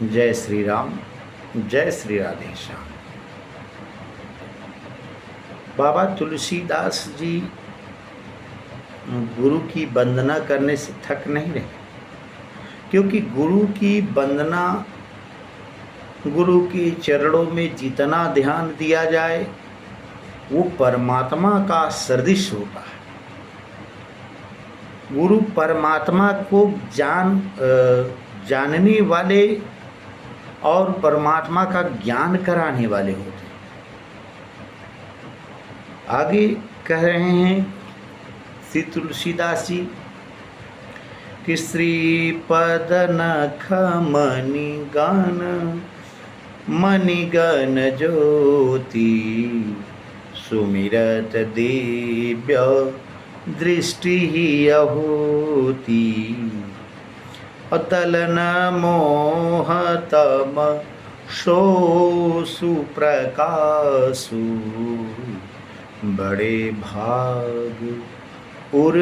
जय श्री राम, जय श्री राधे श्याम। बाबा तुलसीदास जी गुरु की वंदना करने से थक नहीं रहे, क्योंकि गुरु की वंदना, गुरु के चरणों में जितना ध्यान दिया जाए वो परमात्मा का सदृश होता है। गुरु परमात्मा को जानने वाले और परमात्मा का ज्ञान कराने वाले होते हैं। आगे कह रहे हैं श्री तुलसीदास जी कि श्रीपद नख मणिगण ज्योति सुमिरत दिव्य दृष्टि अहोति अतलन मोहतम शो सुप्रकाशु बड़े भाग उर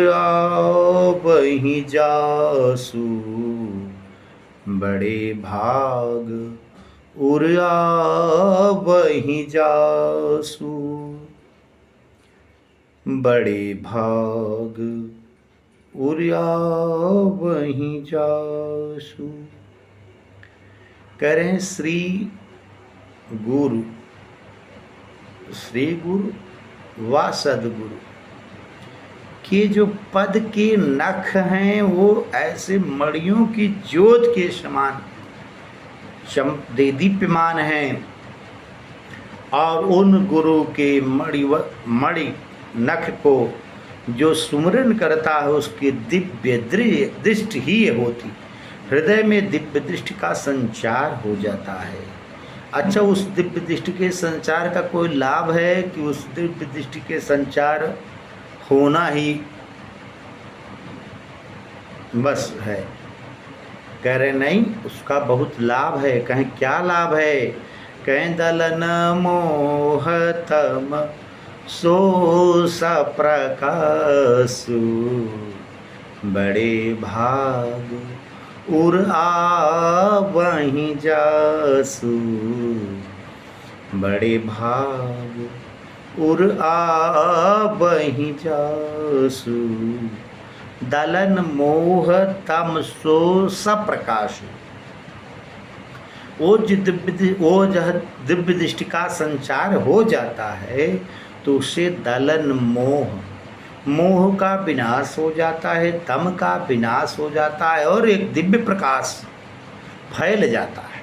वहीं जासु बड़े भाग उर वहीं जासु बड़े भाग उरिया वहीं जासु। कह रहे हैं श्री गुरु व सदगुरु के जो पद के नख हैं वो ऐसे मणियों की ज्योत के समान दीप्यमान हैं, और उन गुरु के मणि नख को जो सुमरन करता है उसकी दिव्य दृष्टि ही होती, हृदय में दिव्य दृष्टि का संचार हो जाता है। अच्छा, उस दिव्य दृष्टि के संचार का कोई लाभ है कि उस दिव्य दृष्टि के संचार होना ही बस है? कह रहे नहीं, उसका बहुत लाभ है। कहें क्या लाभ है? कहें दलन मोहतम सो सप्रकाशु बड़े भाग उर वहीं जासु बड़े भाग उर वहीं जासु दलन मोह तम सो सप्रकाशु। वो दिव्य दृष्टि का संचार हो जाता है तो उससे दलन मोह का विनाश हो जाता है, तम का विनाश हो जाता है और एक दिव्य प्रकाश फैल जाता है।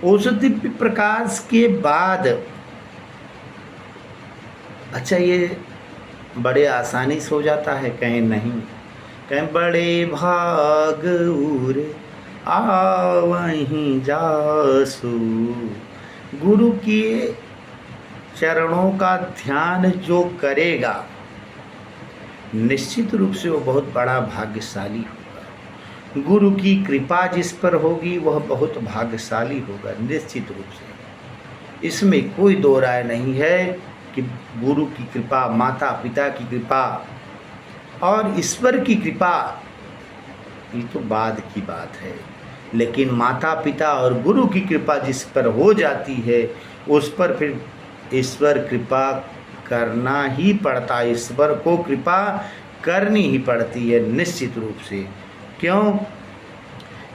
उस दिव्य प्रकाश के बाद अच्छा ये बड़े आसानी से हो जाता है? कहीं नहीं। कहीं बड़े भाग उर वहीं जासु। गुरु की चरणों का ध्यान जो करेगा निश्चित रूप से वो बहुत बड़ा भाग्यशाली होगा। गुरु की कृपा जिस पर होगी वह बहुत भाग्यशाली होगा निश्चित रूप से। इसमें कोई दो राय नहीं है कि गुरु की कृपा, माता पिता की कृपा और ईश्वर की कृपा ये तो बाद की बात है, लेकिन माता पिता और गुरु की कृपा जिस पर हो जाती है उस पर फिर ईश्वर कृपा करना ही पड़ता है। ईश्वर को कृपा करनी ही पड़ती है निश्चित रूप से। क्यों?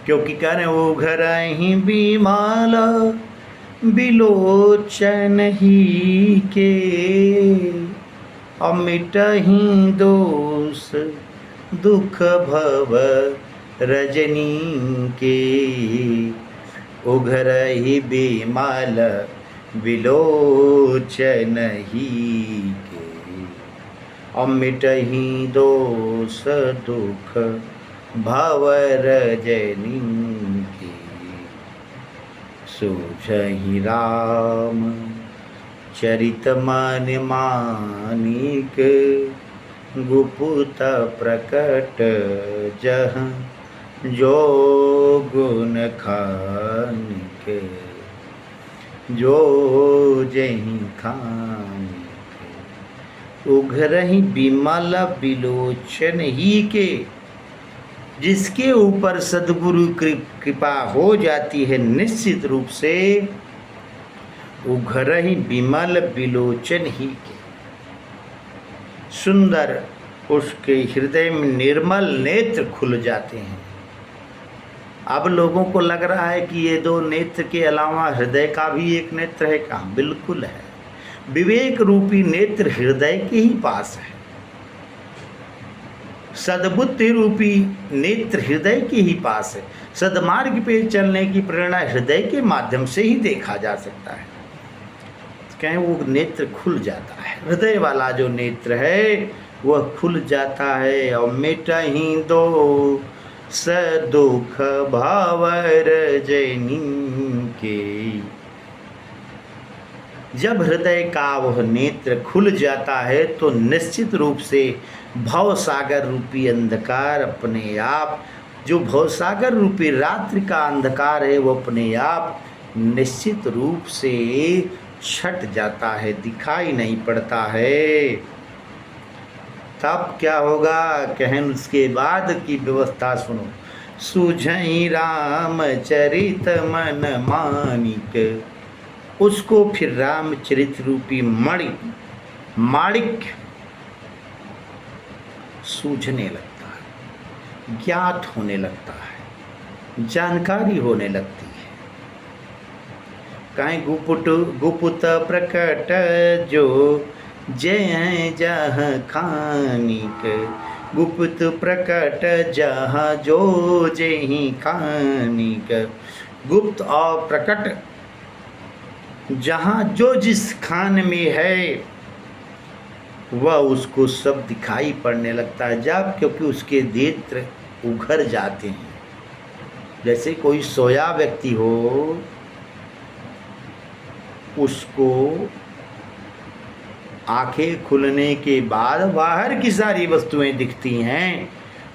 क्योंकि कह रहे वो घर ही बीमाल बिलोचन ही के अमिट ही दोष दुख भव रजनी के। उघर ही बीमाल विलोचन ही के अमिट ही दोष दुख भव रजनी के। सूझहि राम चरित मन मानिक गुप्त प्रकट जह जो गुण खानिक जो जही खान। उघरहि बिमल बिलोचन ही के जिसके ऊपर सद्गुरु कृपा हो जाती है, निश्चित रूप से उघरहि विमल विलोचन ही के, सुंदर उसके हृदय में निर्मल नेत्र खुल जाते हैं। अब लोगों को लग रहा है कि ये दो नेत्र के अलावा हृदय का भी एक नेत्र है। कहाँ? बिल्कुल है। विवेक रूपी नेत्र हृदय के ही पास है। सद्बुद्धि रूपी नेत्र हृदय के ही पास है। सद्मार्ग पे चलने की प्रेरणा हृदय के माध्यम से ही देखा जा सकता है। कहें वो नेत्र खुल जाता है, हृदय वाला जो नेत्र है वह खुल जाता है। और मिटहि दो सदुख भावर जैनी के, जब हृदय का वह नेत्र खुल जाता है तो निश्चित रूप से भव सागर रूपी अंधकार अपने आप, जो भव सागर रूपी रात्रि का अंधकार है वो अपने आप निश्चित रूप से छट जाता है, दिखाई नहीं पड़ता है। तब क्या होगा? कहन उसके बाद की व्यवस्था सुनो। सूझई रामचरित मन मानिक, उसको फिर रामचरित रूपी माणिक सूझने लगता है, ज्ञात होने लगता है, जानकारी होने लगती है। कहीं गुपुत प्रकट जो जय जह खानिक, गुप्त प्रकट जहाँ जो जही खानिक, गुप्त और प्रकट जहाँ जो जिस खान में है वह उसको सब दिखाई पड़ने लगता है। जब क्योंकि उसके नेत्र उघर जाते हैं। जैसे कोई सोया व्यक्ति हो, उसको आंखें खुलने के बाद बाहर की सारी वस्तुएं दिखती हैं।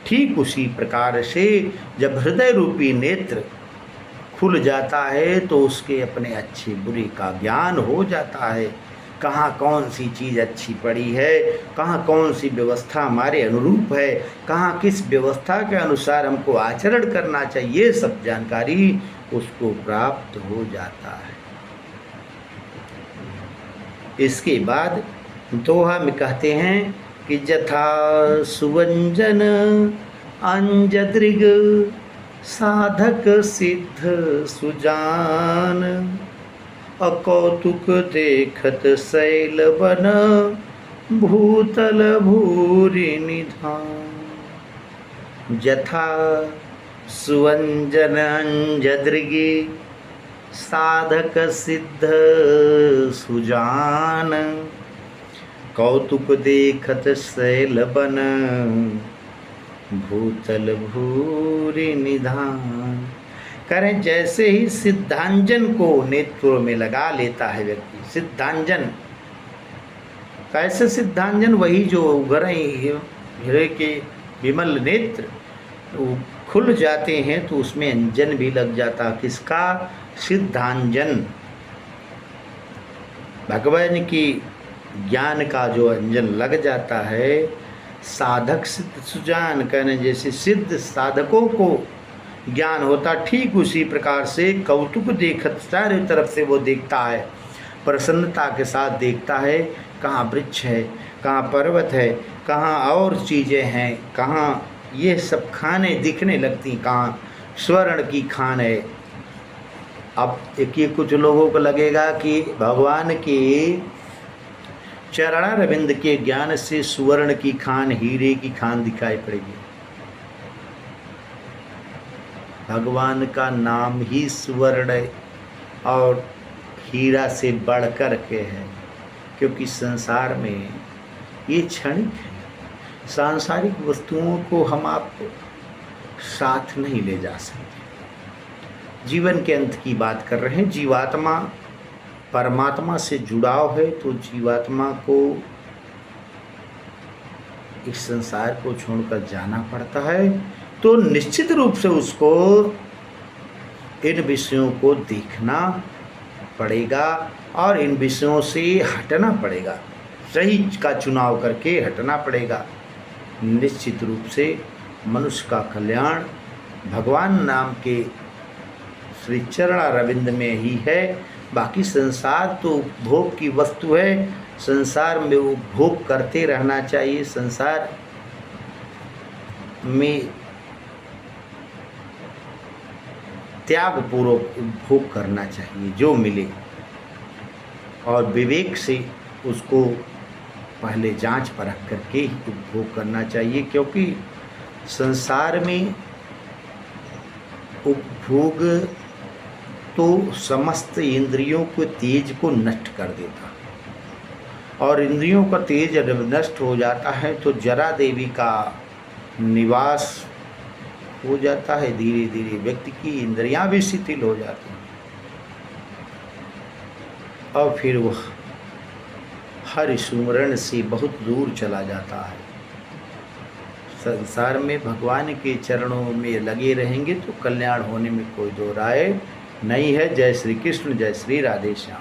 ठीक उसी प्रकार से जब हृदय रूपी नेत्र खुल जाता है तो उसके अपने अच्छे बुरे का ज्ञान हो जाता है। कहाँ कौन सी चीज़ अच्छी पड़ी है, कहाँ कौन सी व्यवस्था हमारे अनुरूप है, कहाँ किस व्यवस्था के अनुसार हमको आचरण करना चाहिए, ये सब जानकारी उसको प्राप्त हो जाता है। इसके बाद दोहा में कहते हैं कि जथा सुवंजन अंजदृग साधक सिद्ध सुजान, अकौतुक देखत शैल बन भूतल भूरि निधान। जथा सुवंजन अंजदृगी साधक सिद्ध सुजान, कौतुक देखत शैल बन भूतल भूरि निधान। करें जैसे ही सिद्धांजन को नेत्रों में लगा लेता है व्यक्ति। सिद्धांजन कैसे? सिद्धांजन वही जो उभरे हीरे के विमल नेत्र खुल जाते हैं तो उसमें अंजन भी लग जाता। किसका? सिद्धांजन, भगवान की ज्ञान का जो अंजन लग जाता है। साधक सिद्ध सुजान, कहने जैसे सिद्ध साधकों को ज्ञान होता, ठीक उसी प्रकार से कौतुक देखत चारों तरफ से वो देखता है, प्रसन्नता के साथ देखता है। कहाँ वृक्ष है, कहाँ पर्वत है, कहाँ और चीज़ें हैं, कहाँ ये सब खाने दिखने लगती, कहाँ स्वर्ण की खान है। अब देखिए कुछ लोगों को लगेगा कि भगवान के चरणारविंद के ज्ञान से सुवर्ण की खान, हीरे की खान दिखाई पड़ेगी। भगवान का नाम ही सुवर्ण और हीरा से बढ़कर के है, क्योंकि संसार में ये क्षणिक है। सांसारिक वस्तुओं को हम आपको साथ नहीं ले जा सकते। जीवन के अंत की बात कर रहे हैं। जीवात्मा परमात्मा से जुड़ाव है तो जीवात्मा को इस संसार को छोड़कर जाना पड़ता है, तो निश्चित रूप से उसको इन विषयों को देखना पड़ेगा और इन विषयों से हटना पड़ेगा। सही का चुनाव करके हटना पड़ेगा। निश्चित रूप से मनुष्य का कल्याण भगवान नाम के श्री चरणारविंद में ही है। बाकी संसार तो भोग की वस्तु है, संसार में वो भोग करते रहना चाहिए, संसार में त्यागपूर्वक उपभोग करना चाहिए जो मिले, और विवेक से उसको पहले जांच परख करके ही उपभोग करना चाहिए, क्योंकि संसार में उपभोग तो समस्त इंद्रियों के तेज को नष्ट कर देता, और इंद्रियों का तेज जब नष्ट हो जाता है तो जरा देवी का निवास हो जाता है। धीरे धीरे व्यक्ति की इंद्रियां भी शिथिल हो जाती हैं और फिर वह हरि सुमरण से बहुत दूर चला जाता है। संसार में भगवान के चरणों में लगे रहेंगे तो कल्याण होने में कोई दो राय नहीं है। जय श्री कृष्ण, जय श्री राधे श्याम।